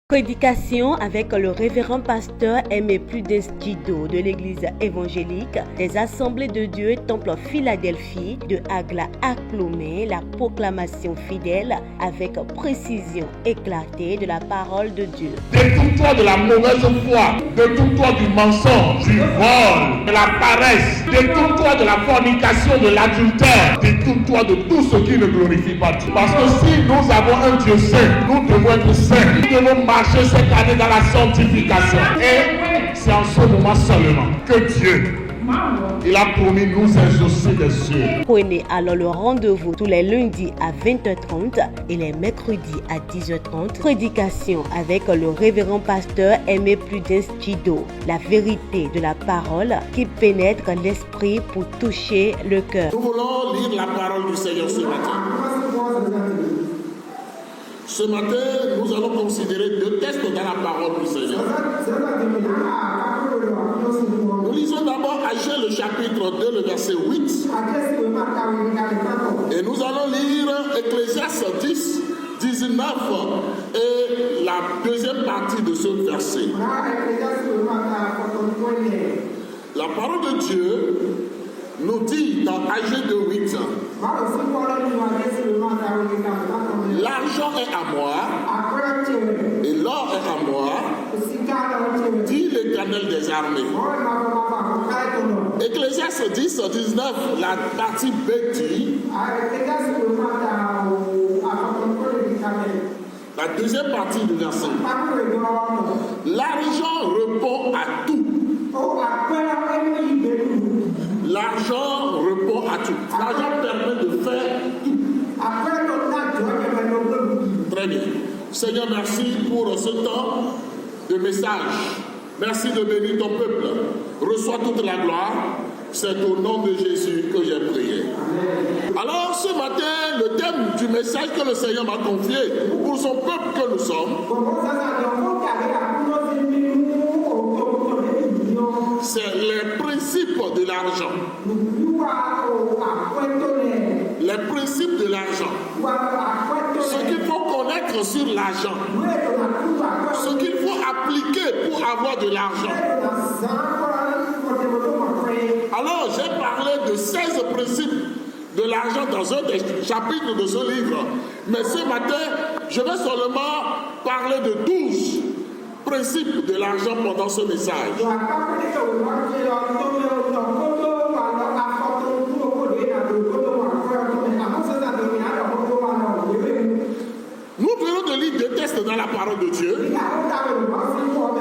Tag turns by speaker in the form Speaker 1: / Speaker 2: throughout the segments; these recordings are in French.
Speaker 1: Prédication avec le révérend pasteur Aimé Prudence Djido de l'église évangélique des Assemblées de Dieu Temple Philadelphie de Agla à Clomé, la proclamation fidèle avec précision éclatée de la parole de Dieu.
Speaker 2: Détourne-toi de la mauvaise foi, détourne-toi du mensonge, du vol, de la paresse, détourne-toi de la fornication, de l'adultère, détourne-toi de tout ce qui ne glorifie pas Dieu. Parce que si nous avons un Dieu saint, nous devons être saints, nous devons marcher cette année dans la sanctification. Et c'est en ce moment seulement que Dieu, il a promis nous exaucer des cieux.
Speaker 1: Prenez alors le rendez-vous tous les lundis à 20h30 et les mercredis à 10h30. Prédication avec le révérend pasteur Aimé Prudence Djido. La vérité de la parole qui pénètre l'esprit pour toucher le cœur.
Speaker 2: Nous voulons lire la parole du Seigneur ce matin. Ce matin, nous allons considérer deux textes dans la parole du Seigneur. Nous lisons d'abord Agé le chapitre 2, le verset 8. Et nous allons lire Ecclésiaste 10, 19 et la deuxième partie de ce verset. La parole de Dieu nous dit dans Agé 2, 8, l'argent est à moi et l'or est à moi, dit l'Éternel des armées. Ecclésiaste 10, 19, la partie B dit, la deuxième partie du verset, l'argent répond à tout. L'argent répond à tout. L'argent permet de faire tout. Très bien. Seigneur, merci pour ce temps de message. Merci de bénir ton peuple. Reçois toute la gloire. C'est au nom de Jésus que j'ai prié. Alors ce matin, le thème du message que le Seigneur m'a confié pour son peuple que nous sommes, c'est les principes de l'argent. Les principes de l'argent. Ce qu'il faut connaître sur l'argent. Ce qu'il faut appliquer pour avoir de l'argent. Alors, j'ai parlé de 16 principes de l'argent dans un des chapitres de ce livre. Mais ce matin, je vais seulement parler de 12 principes de l'argent pendant ce message. Nous venons de lire des textes dans la parole de Dieu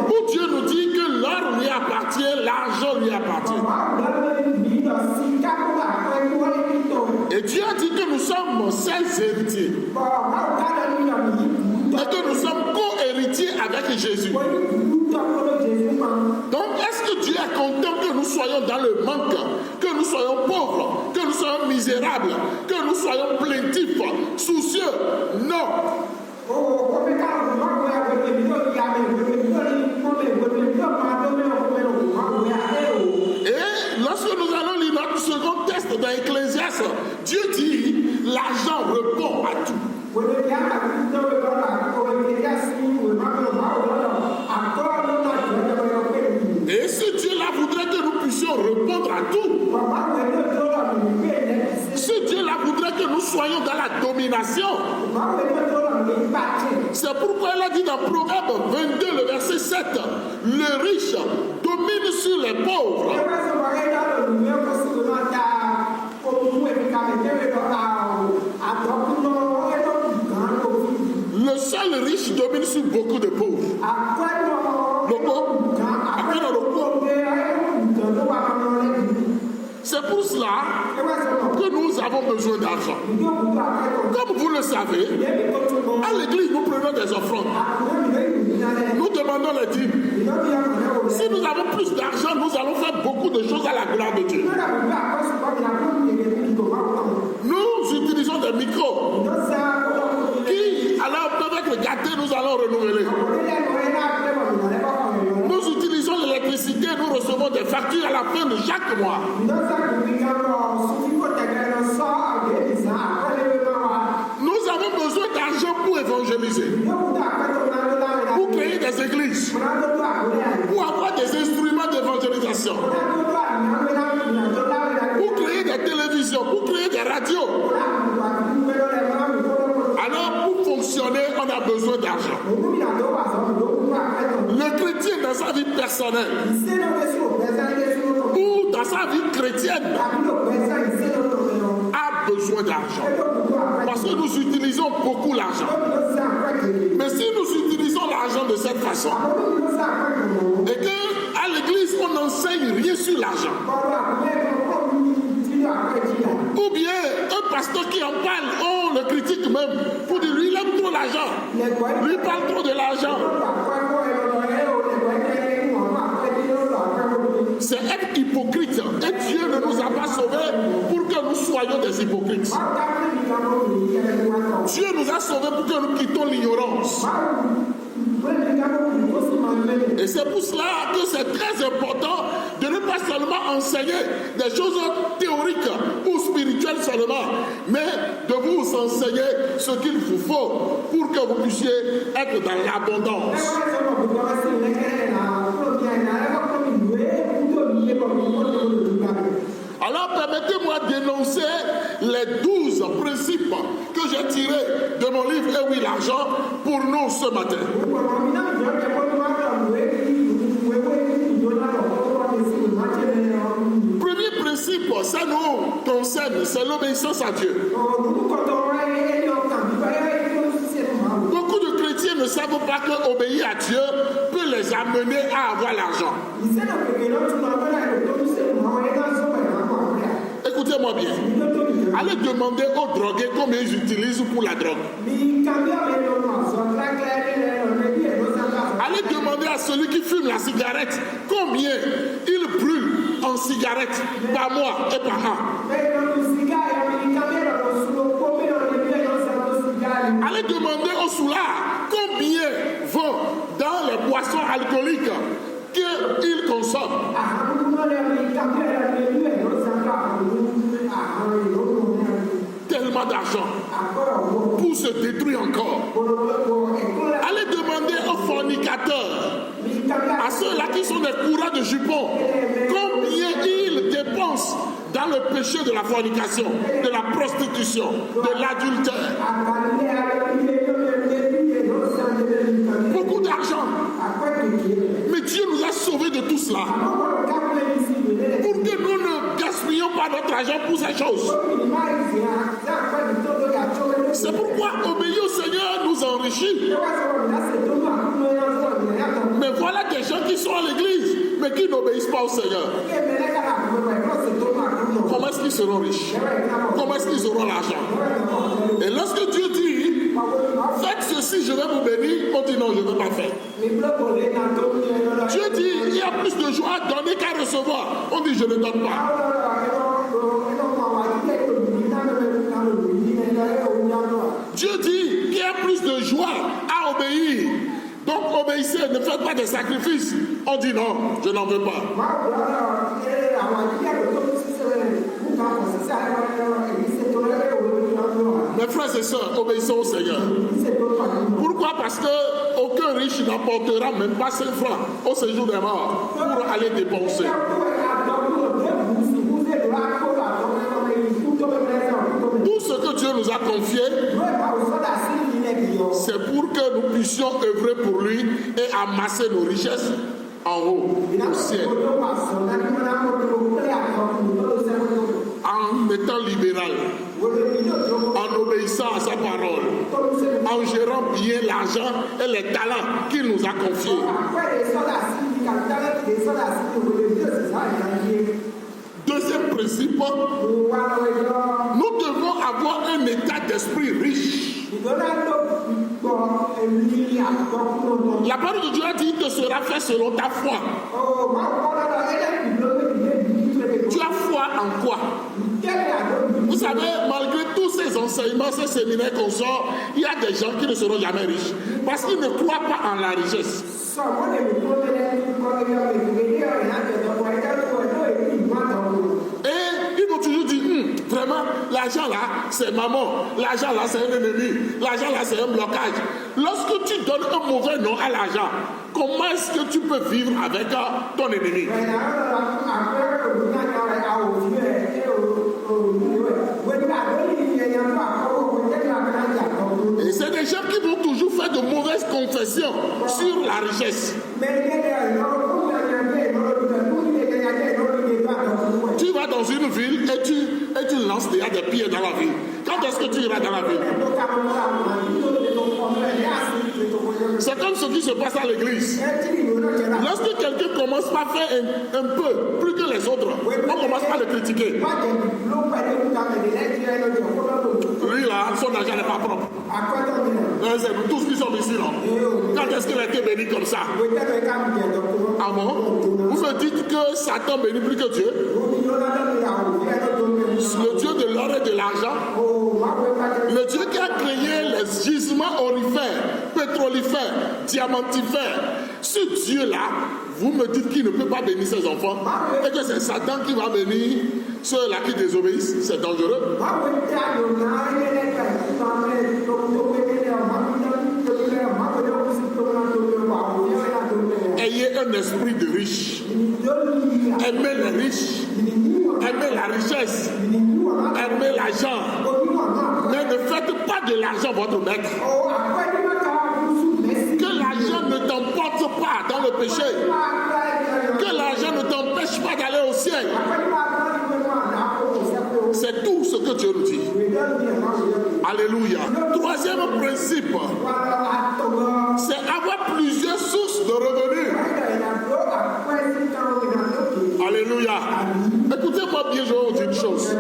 Speaker 2: où Dieu nous dit que l'or lui appartient, l'argent lui appartient. Et Dieu a dit que nous sommes 16 héritiers et que nous sommes co-héritiers avec Jésus. Donc, est-ce que Dieu est content que nous soyons dans le manque, que nous soyons pauvres, que nous soyons misérables, que nous soyons plaintifs, soucieux? Non. Et lorsque nous allons lire notre second texte dans Ecclésiaste, Dieu dit, l'argent répond à tout. Et si Dieu là voudrait que nous puissions répondre à tout, si Dieu là voudrait que nous soyons dans la domination, c'est pourquoi il a dit dans Proverbe 22, le verset 7, le riche domine sur les pauvres. Le seul riche domine sur beaucoup de pauvres. C'est pour cela que nous avons besoin d'argent. Comme vous le savez, à l'église, nous prenons des offrandes. Nous demandons les dîmes. Si nous avons plus d'argent, nous allons faire beaucoup de choses à la gloire de Dieu. Nous utilisons des micros qui, alors peuvent être gâtés, nous allons renouveler. Nous utilisons l'électricité, nous recevons des factures à la fin de chaque mois. Nous avons besoin d'argent pour évangéliser, pour créer
Speaker 3: églises, pour avoir des instruments d'évangélisation, pour créer des télévisions, pour créer des radios. Alors, pour fonctionner, on a besoin d'argent. Le chrétien, dans sa vie personnelle, ou dans sa vie chrétienne, a besoin d'argent. Parce que nous utilisons beaucoup l'argent. Mais si nous utilisons l'argent de cette façon, et qu'à l'église, on n'enseigne rien sur l'argent, ou bien un pasteur qui en parle, on le critique même, pour dire lui il aime trop l'argent, lui parle trop de l'argent. C'est être hypocrite. Et Dieu ne nous a pas sauvés pour que nous soyons des hypocrites. Dieu nous a sauvés pour que nous quittions l'ignorance. Et c'est pour cela que c'est très important de ne pas seulement enseigner des choses théoriques ou spirituelles seulement, mais de vous enseigner ce qu'il vous faut pour que vous puissiez être dans l'abondance. Alors permettez-moi d'énoncer les 12 principes que j'ai tirés de mon livre « Eh oui, l'argent » pour nous ce matin. Premier principe, ça nous concerne, c'est l'obéissance à Dieu. Beaucoup de chrétiens ne savent pas que obéir à Dieu peut les amener à avoir l'argent. Écoutez-moi bien. Allez demander aux drogués combien ils utilisent pour la drogue. Allez demander à celui qui fume la cigarette combien il brûle en cigarette par mois et par an. Allez demander au soulard combien vont dans les boissons alcooliques qu'il consomme. Tellement d'argent pour se détruire encore. Allez demander aux fornicateurs, à ceux-là qui sont des courants de jupons, combien ils dépensent dans le péché de la fornication, de la prostitution, de l'adultère. Beaucoup d'argent. Mais Dieu nous a sauvés de tout cela. Pour que nous ne gaspillons pas notre argent pour ces choses. C'est pourquoi obéir au Seigneur nous enrichit. Mais voilà des gens qui sont à l'église, mais qui n'obéissent pas au Seigneur. Comment est-ce qu'ils seront riches? Comment est-ce qu'ils auront l'argent? Et lorsque Dieu dit, faites ceci, je vais vous bénir, on dit non, je ne veux pas faire. Dieu dit, il y a plus de joie à donner qu'à recevoir. On dit, je ne donne pas. Dieu dit qu'il y a plus de joie à obéir. Donc obéissez, ne faites pas des sacrifices. On dit non, je n'en veux pas. Mes frères et sœurs, obéissons au Seigneur. Pourquoi? Parce que aucun riche n'apportera même pas 5 francs au séjour des morts pour aller dépenser. Tout ce que Dieu nous a confié, c'est pour que nous puissions œuvrer pour lui et amasser nos richesses en haut, au ciel. En étant libéral, en obéissant à sa parole, en gérant bien l'argent et les talents qu'il nous a confiés. Deuxième principe, nous devons avoir un état d'esprit riche. La parole de Dieu a dit que sera fait selon ta foi. Tu as foi en quoi? Vous savez, malgré tous ces enseignements, ces séminaires qu'on sort, il y a des gens qui ne seront jamais riches parce qu'ils ne croient pas en la richesse. Et ils vont toujours dire, vraiment, la l'argent là, c'est maman. L'argent là, c'est un ennemi. L'argent là, c'est un blocage. Lorsque tu donnes un mauvais nom à l'argent, comment est-ce que tu peux vivre avec ton ennemi? Et c'est des gens qui vont toujours faire de mauvaises confessions sur la richesse. Tu vas dans une ville et tu lances déjà des pieds dans la ville. Quand est-ce que tu iras dans la ville? C'est comme ce qui se passe à l'église. Lorsque quelqu'un commence par faire un peu plus que les autres, on commence par le critiquer. Lui là, son argent n'est pas propre. C'est tous qui sont ici là. Quand est-ce qu'il a été béni comme ça? Ah bon? Vous me dites que Satan bénit plus que Dieu? Le Dieu de l'or et de l'argent, le Dieu qui a créé les gisements orifères, pétrolifères, diamantifères, ce Dieu-là, vous me dites qu'il ne peut pas bénir ses enfants et que c'est Satan qui va bénir ceux-là qui désobéissent, c'est dangereux. Ayez un esprit de riche. Aimez les riches. Aimez la richesse. Aimez l'argent. Mais ne faites pas de l'argent votre maître. Que l'argent ne t'emporte pas dans le péché. Que l'argent ne t'empêche pas d'aller au ciel. C'est tout ce que Dieu nous dit. Alléluia. Troisième principe, c'est avoir plusieurs sources de revenus. Alléluia. Écoutez-moi bien, je vais vous dire une chose.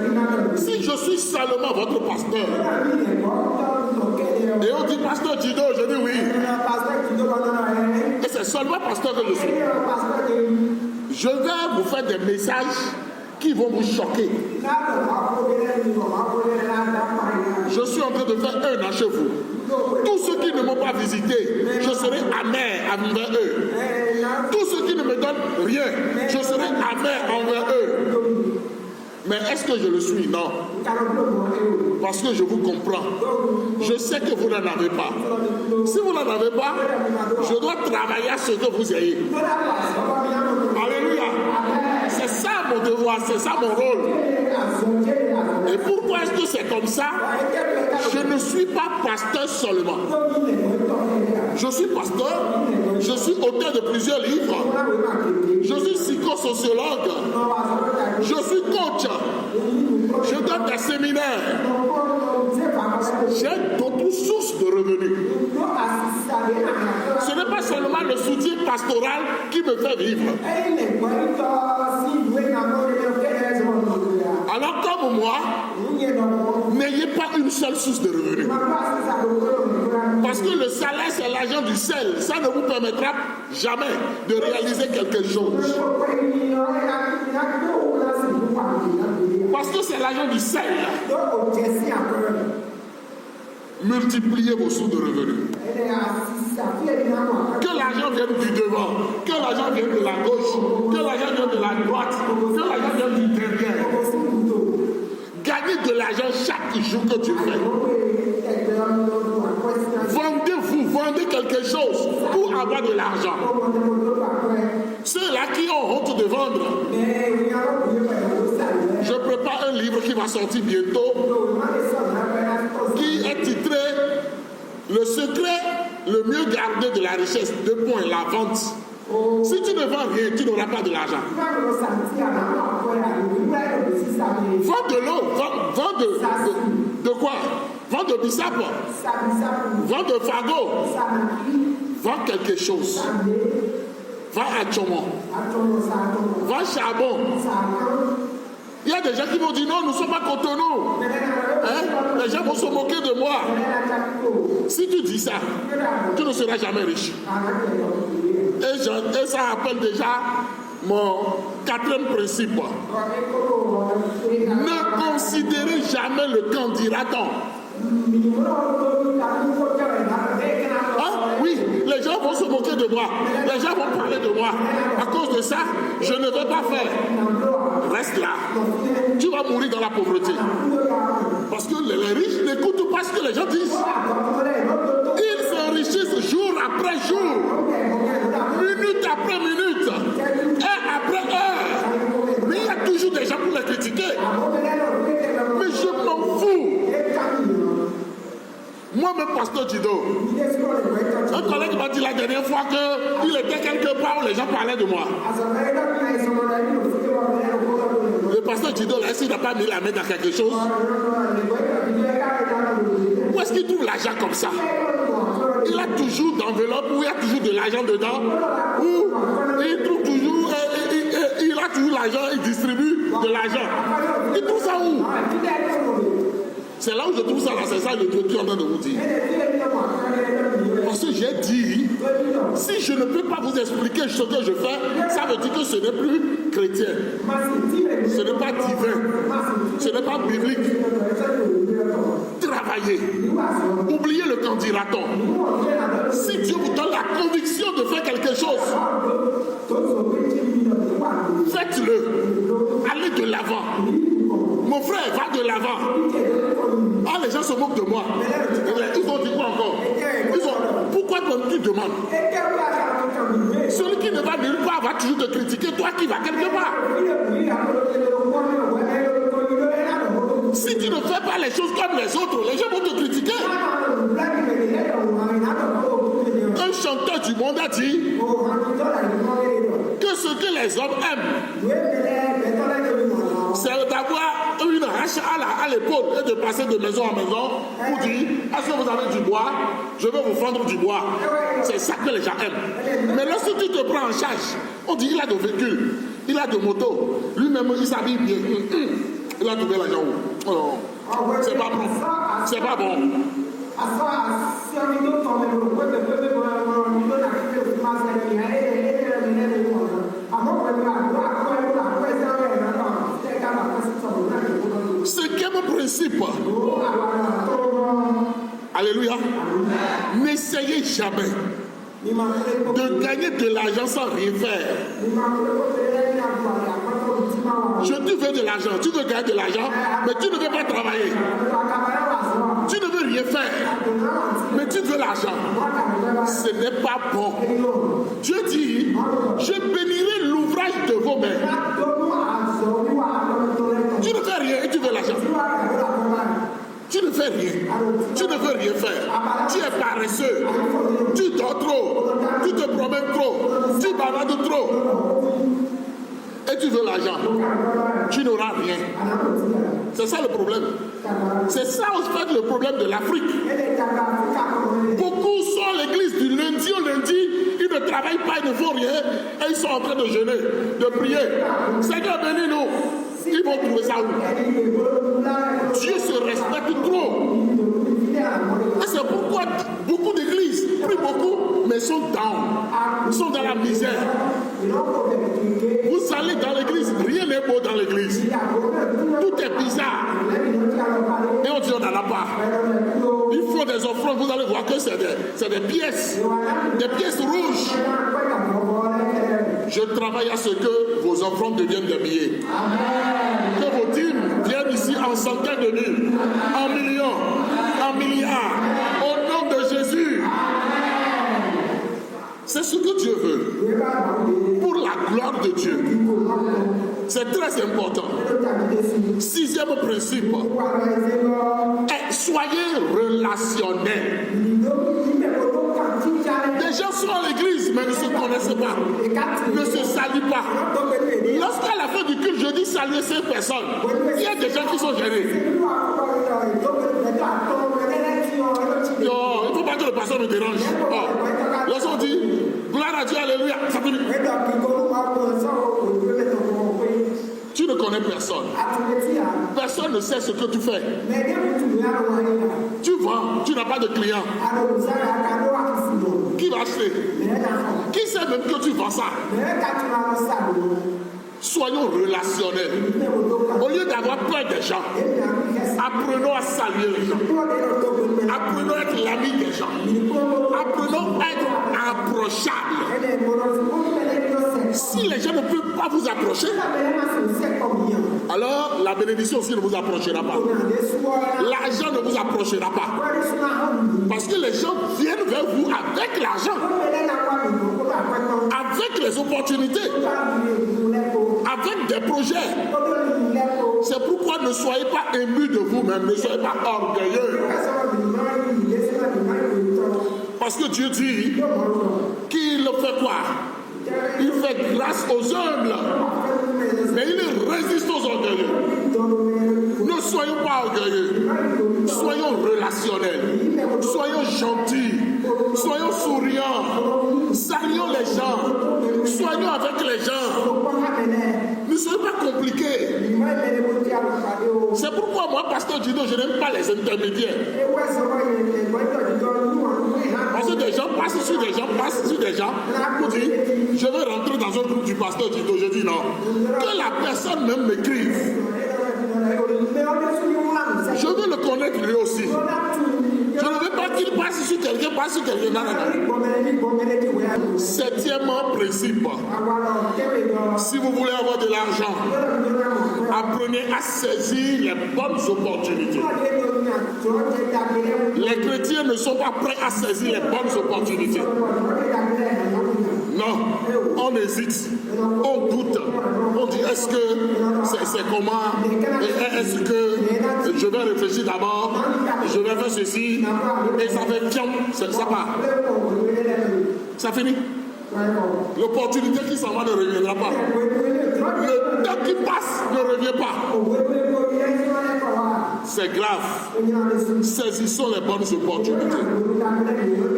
Speaker 3: Si je suis seulement votre pasteur, et on dit pasteur Dido, je dis oui. Et c'est seulement pasteur que je suis. Je vais vous faire des messages qui vont vous choquer. Je suis en train de faire un an chez vous. Tous ceux qui ne m'ont pas visité, je serai amer envers eux. Tous ceux qui ne me donnent rien, je serai amer envers eux. Mais est-ce que je le suis? Non. Parce que je vous comprends. Je sais que vous n'en avez pas. Si vous n'en avez pas, je dois travailler à ce que vous ayez. Alléluia. C'est ça mon devoir, c'est ça mon rôle. Et pourquoi est-ce que c'est comme ça? Je ne suis pas pasteur seulement. Je suis pasteur, je suis auteur de plusieurs livres, je suis psychosociologue, je suis coach, je donne des séminaires. J'ai d'autres sources de revenus. Ce n'est pas seulement le soutien pastoral qui me fait vivre. Alors comme moi, n'ayez pas une seule source de revenus. Parce que le salaire, c'est l'argent du sel. Ça ne vous permettra jamais de réaliser quelque chose. Parce que c'est l'argent du sel. Multipliez vos sources de revenus. Que l'argent vienne du devant, que l'argent vienne de la gauche, que l'argent vienne de la droite, que l'argent vienne du derrière. Gagnez de l'argent chaque jour que tu fais. Vendez-vous, vendez quelque chose pour avoir de l'argent. Ceux-là qui ont honte de vendre, je prépare un livre qui va sortir bientôt, qui est titré « Le secret le mieux gardé de la richesse ». 2 points, la vente. Si tu ne vends rien, tu n'auras pas de l'argent. Vends de l'eau, vends de quoi? Vends de bissap, vends de fagot, vends quelque chose. Vends à Tchomon, vends charbon. Il y a des gens qui vont dire non, nous sommes à Cotonou. Hein? Les gens vont se moquer de moi. Si tu dis ça, tu ne seras jamais riche. Et ça rappelle déjà mon 4e principe. Ne considérez jamais le qu'en dira-t-on. Hein? Oui, les gens vont se moquer de moi, les gens vont parler de moi. À cause de ça, je ne vais pas faire. Reste là. Tu vas mourir dans la pauvreté. Parce que les riches n'écoutent pas ce que les gens disent. Ils s'enrichissent jour après jour, minute après minute, heure après heure. Mais il y a toujours des gens pour les critiquer. Mais je m'en fous. Moi-même, pasteur Jido, un collègue m'a dit la dernière fois qu'il était quelque part où les gens parlaient de moi. Le pasteur Jido, là, s'il n'a pas mis la main dans quelque chose, où est-ce qu'il trouve l'argent comme ça? Il a toujours d'enveloppe où il y a toujours de l'argent dedans, où il trouve toujours, il a toujours l'argent, il distribue de l'argent. Il trouve ça où? C'est là où je trouve ça, là, c'est ça le truc que je suis en train de vous dire. Parce que j'ai dit, si je ne peux pas vous expliquer ce que je fais, ça veut dire que ce n'est plus chrétien. Ce n'est pas divin. Ce n'est pas biblique. Travaillez. Oubliez le candidaton. Si Dieu vous donne la conviction de faire quelque chose, faites-le. Allez de l'avant. Mon frère, va de l'avant. Ah, les gens se moquent de moi. Ils ont dit quoi encore? Pourquoi tu demandes? Celui qui ne va nulle part va toujours te critiquer, toi qui vas quelque part. Si tu ne fais pas les choses comme les autres, les gens vont te critiquer. Un chanteur du monde a dit que ce que les hommes aiment, c'est d'avoir une hache à l'épaule et de passer de maison en maison pour dire, est-ce que vous avez du bois? Je vais vous vendre du bois. C'est ça que les gens aiment. Mais lorsque tu te prends en charge, on dit il a de véhicules, il a de motos, lui-même il s'habille bien. Il a trouvé l'argent où? Oh, c'est pas bon. C'est pas bon. Cinquième principe. Alléluia. N'essayez jamais de gagner de l'argent sans rien faire. Tu veux de l'argent, tu veux gagner de l'argent, mais tu ne veux pas travailler. Tu ne veux rien faire, mais tu veux l'argent. Ce n'est pas bon. Dieu dit, je bénirai l'ouvrage de vos mains. Tu ne fais rien et tu veux l'argent. Tu ne fais rien. Tu ne veux rien faire. Tu es paresseux. Tu dors trop. Tu te promènes trop. Tu balades trop. Et tu veux l'argent. Tu n'auras rien. C'est ça le problème. C'est ça en fait le problème de l'Afrique. Beaucoup sont à l'église du lundi au lundi. Ils ne travaillent pas, ils ne font rien. Et ils sont en train de jeûner, de prier. Seigneur, bénis-nous. Ils vont trouver ça où? Dieu se respecte trop. Et c'est pourquoi beaucoup d'églises prient beaucoup, mais sont down, sont dans la misère. Vous allez dans l'église, rien n'est beau dans l'église. Tout est bizarre. Et on dit on n'en a pas. Il faut des offrandes, vous allez voir que c'est des pièces rouges. Je travaille à ce que vos offrandes deviennent des billets. Que vos dîmes viennent ici en centaines de mille, en millions, en milliards. Au nom de Jésus. C'est ce que Dieu veut. Pour la gloire de Dieu. C'est très important. Sixième principe. Soyez relationnels. Des gens sont à l'église, mais ne se connaissent pas, ne se saluent pas. Lorsqu'à la fin du culte, je dis saluer ces personnes, il y a des gens qui sont gênés. Il ne faut pas que le pasteur me dérange. Lorsqu'on dit gloire à Dieu, alléluia, ça finit. Tu ne connais personne. Personne ne sait ce que tu fais. Tu vends, tu n'as pas de clients. Qui va acheter? Qui sait même que tu vends ça? Soyons relationnels. Au lieu d'avoir peur des gens, apprenons à saluer les gens. Apprenons à être l'ami des gens. Apprenons à être approchables. Si les gens ne peuvent pas vous approcher, alors la bénédiction aussi ne vous approchera pas. L'argent ne vous approchera pas. Parce que les gens viennent vers vous avec l'argent, avec les opportunités, avec des projets. C'est pourquoi ne soyez pas émus de vous-même, ne soyez pas orgueilleux. Parce que Dieu dit qu'il fait quoi? Il fait grâce aux humbles, mais il résiste aux orgueilleux. Ne soyons pas orgueilleux, soyons relationnels, soyons gentils, soyons souriants, saluons les gens, soyons avec les gens. Ne soyons pas compliqués. C'est pourquoi moi, pasteur Dido, je n'aime pas les intermédiaires. Parce que des gens passent sur des gens, pour dire, je veux rentrer dans un groupe du pasteur Dido. Je dis non. Que la personne même m'écrive. Je veux le connaître lui aussi. Je ne veux pas qu'il passe sur quelqu'un, passe sur quelqu'un. Non. Septièmement principe. Si vous voulez avoir de l'argent, apprenez à saisir les bonnes opportunités. Les chrétiens ne sont pas prêts à saisir les bonnes opportunités. Non, on hésite, on doute, on dit est-ce que c'est comment, est-ce que je vais réfléchir d'abord, je vais faire ceci, et ça fait tiens, ça part. Ça finit. L'opportunité qui s'en va ne reviendra pas. Le temps qui passe ne revient pas. C'est grave. Saisissons les bonnes opportunités.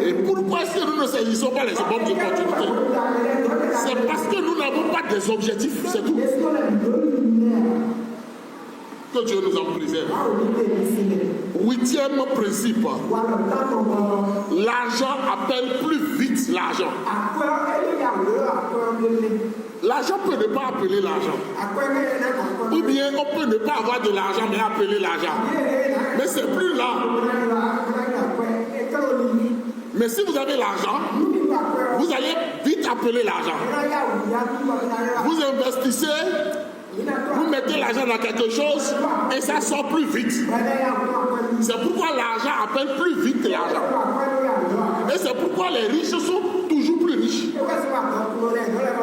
Speaker 3: Et pourquoi est-ce que nous ne saisissons pas les bonnes opportunités? C'est parce que nous n'avons pas des objectifs, c'est tout. Que Dieu nous en préserve. Huitième principe. L'argent appelle plus vite l'argent. L'argent peut ne pas appeler l'argent. Ou bien on peut ne pas avoir de l'argent mais appeler l'argent. Mais c'est plus là. Mais si vous avez l'argent, vous allez vite appeler l'argent. Vous investissez, vous mettez l'argent dans quelque chose et ça sort plus vite. C'est pourquoi l'argent appelle plus vite l'argent. Et c'est pourquoi les riches sont toujours plus riches.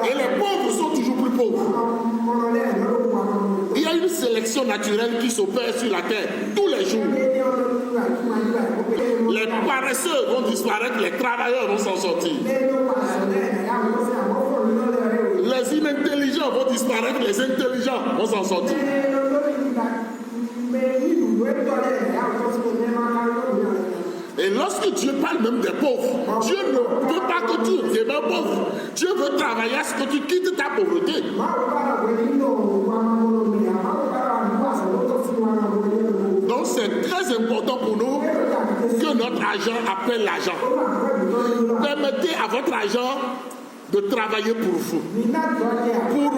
Speaker 3: Et les pauvres sont toujours plus pauvres. Il y a une sélection naturelle qui s'opère sur la terre tous les jours. Les paresseux vont disparaître, les travailleurs vont s'en sortir. Les inintelligents vont disparaître, les intelligents vont s'en sortir. Et lorsque Dieu parle même des pauvres, Dieu ne veut pas que tu demeures pauvre. Dieu veut travailler à ce que tu quittes ta pauvreté. Donc c'est très important pour nous que notre argent appelle l'argent. Permettez à votre argent de travailler pour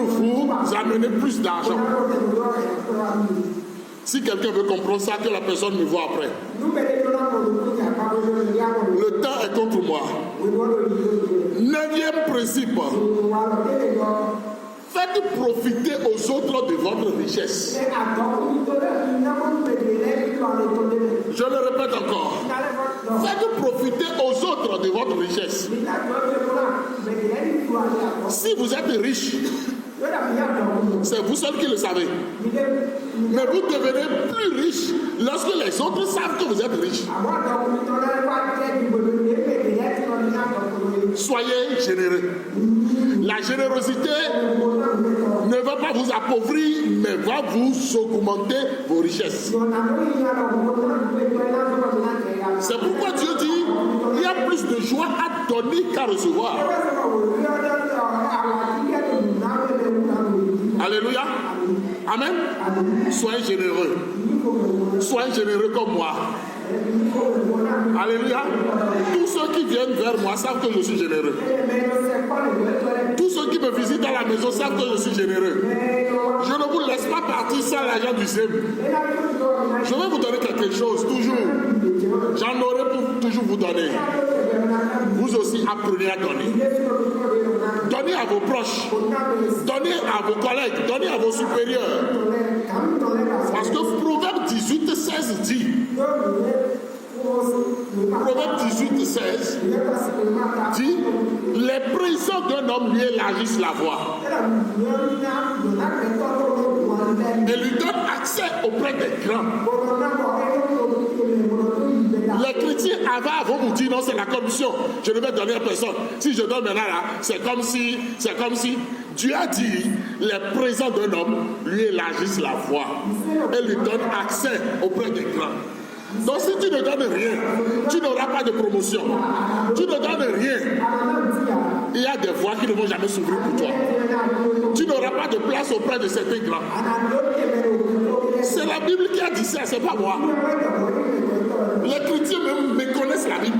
Speaker 3: vous amener plus d'argent. Si quelqu'un veut comprendre ça, que la personne me voit après. Le temps est contre moi. Neuvième principe. Faites profiter aux autres de votre richesse. Je le répète encore. Faites profiter aux autres de votre richesse. Si vous êtes riche, c'est vous seul qui le savez. Mais vous devenez plus riche lorsque les autres savent que vous êtes riche. Soyez généreux. La générosité ne va pas vous appauvrir, mais va vous augmenter vos richesses. C'est pourquoi Dieu dit, il y a plus de joie à donner qu'à recevoir. Alléluia. Amen. Soyez généreux. Soyez généreux comme moi. Alléluia. Tous ceux qui viennent vers moi savent que je suis généreux. Tous ceux qui me visitent à la maison savent que je suis généreux. Je ne vous laisse pas partir sans l'argent du SEM. Je vais vous donner quelque chose, toujours. J'en aurai pour toujours vous donner. Vous aussi apprenez à donner. Donnez à vos proches. Donnez à vos collègues. Donnez à vos supérieurs. Parce que Proverbe 18, 16 dit. Proverbe 18, 16 dit: les présents d'un homme lui élargissent la voie et lui donnent accès auprès des grands. Les chrétiens avant vont vous dire non, c'est la corruption, je ne vais donner à personne. Si je donne maintenant là, c'est comme si Dieu a dit: les présents d'un homme lui élargissent la voie et lui donnent accès auprès des grands. Donc si tu ne donnes rien, tu n'auras pas de promotion. Tu ne donnes rien, il y a des voies qui ne vont jamais s'ouvrir pour toi. Tu n'auras pas de place auprès de certains grands. C'est la Bible qui a dit ça, c'est pas moi. Les chrétiens même méconnaissent la Bible.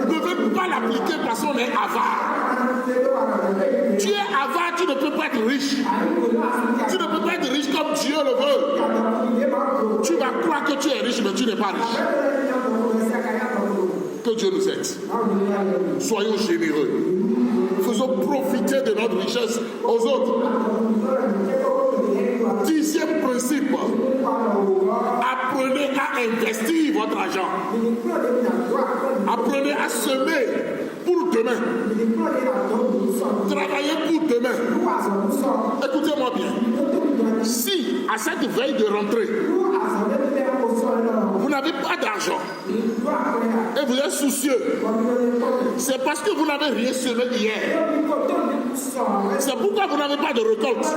Speaker 3: Ne veulent pas l'appliquer parce qu'on est avare. Tu es avare, tu ne peux pas être riche. Tu ne peux pas être riche comme Dieu le veut. Tu vas croire que tu es riche, mais tu n'es pas riche. Que Dieu nous aide. Soyons généreux. Faisons profiter de notre richesse aux autres. 10e principe. Apprenez à investir votre argent. Apprenez à semer pour demain. Travaillez pour demain. Écoutez-moi bien. Si à cette veille de rentrée, vous n'avez pas d'argent et vous êtes soucieux, c'est parce que vous n'avez rien semé hier. C'est pourquoi vous n'avez pas de récolte.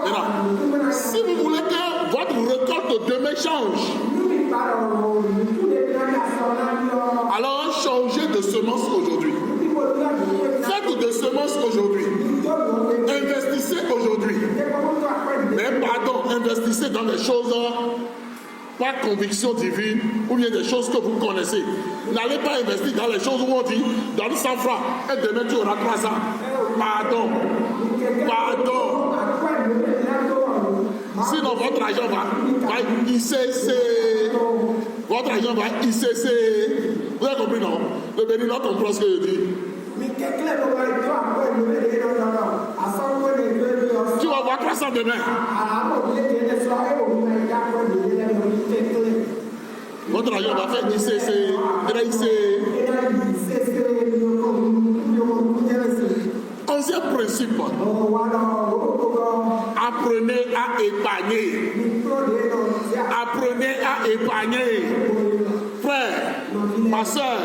Speaker 3: Maintenant, si vous voulez que votre récolte demain change, alors changez de semence aujourd'hui. Faites de semences aujourd'hui. Investissez aujourd'hui. Mais pardon, investissez dans des choses par conviction divine ou bien des choses que vous connaissez. N'allez pas investir dans les choses où on dit donne 100 francs et demain tu auras 300. Pardon. Sinon votre argent va ICC. Votre argent va ICC. Vous avez compris, non? Le béninois comprend ce que je dis. Tu vas voir 300 demain. Votre argent va faire ICC. Onzième principe. Apprenez à épargner. Apprenez à épargner. Frère, ma soeur,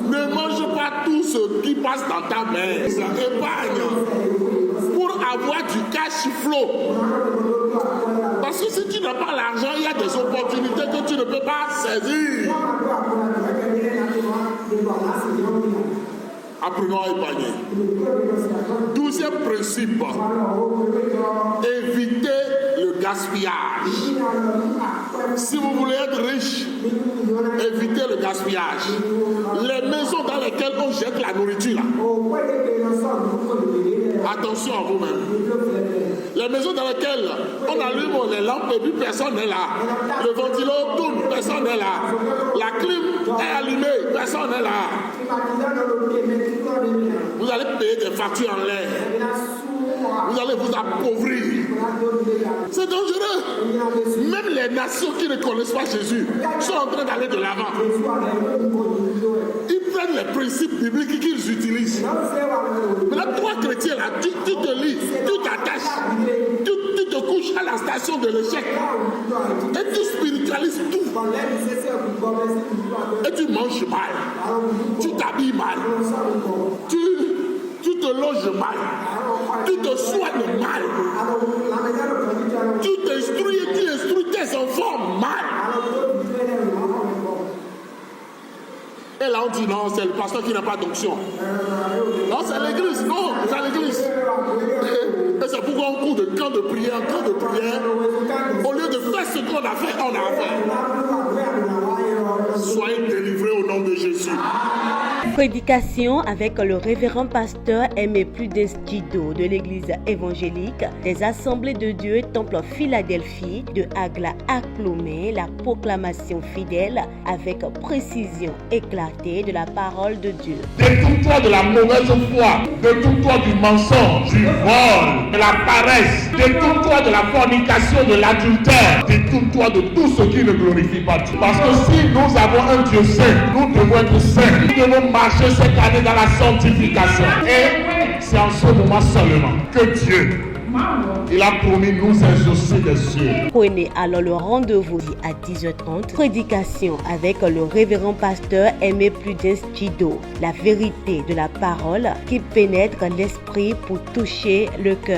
Speaker 3: ne mange pas tout ce qui passe dans ta main. Épargne pour avoir du cash flow. Parce que si tu n'as pas l'argent, il y a des opportunités que tu ne peux pas saisir. Apprenons à épargner. 12e principe. Évitez le gaspillage. Si vous voulez être riche, évitez le gaspillage. Les maisons dans lesquelles on jette la nourriture, là. Attention à vous-même. Les maisons dans lesquelles on allume les lampes et puis personne n'est là. Le ventilo tourne, personne n'est là. La clim est allumée, personne n'est là. Vous allez payer des factures en l'air. Vous allez vous appauvrir. C'est dangereux. Même les nations qui ne connaissent pas Jésus sont en train d'aller de l'avant. Ils prennent les principes bibliques qu'ils utilisent. Mais là, toi, chrétien, là, tu te lis, tu t'attaches, tu te couches à la station de l'échec. Et tu spiritualises tout. Et tu manges mal. Tu t'habilles mal. Tu te loges mal. Tu te soignes mal. Tu t'instruis et tu instruis tes enfants mal. Et là on dit non, c'est le pasteur qui n'a pas d'onction. Non, c'est l'église. Non, c'est l'église. Et c'est pourquoi on court de camp de prière, au lieu de faire ce qu'on a fait, on a fait. Soyez délivrés au nom de Jésus.
Speaker 1: Prédication avec le révérend pasteur Aimé Prudence Djido de l'église évangélique des Assemblées de Dieu Temple Philadelphie de Agla à Clomé, la proclamation fidèle avec précision éclatée de la parole de Dieu.
Speaker 2: Détourne-toi de la mauvaise foi, détourne-toi du mensonge, du vol, de la paresse, détourne-toi de la fornication, de l'adultère, détourne-toi de tout ce qui ne glorifie pas Dieu. Parce que si nous avons un Dieu saint, nous devons être saints. Nous devons marcher cette année dans la sanctification. Et c'est en ce moment seulement que Dieu, il a promis nous exaucer des cieux.
Speaker 1: Prenez alors le rendez-vous à 10h30. Prédication avec le révérend pasteur Aimé Prudence Djido. La vérité de la parole qui pénètre l'esprit pour toucher le cœur.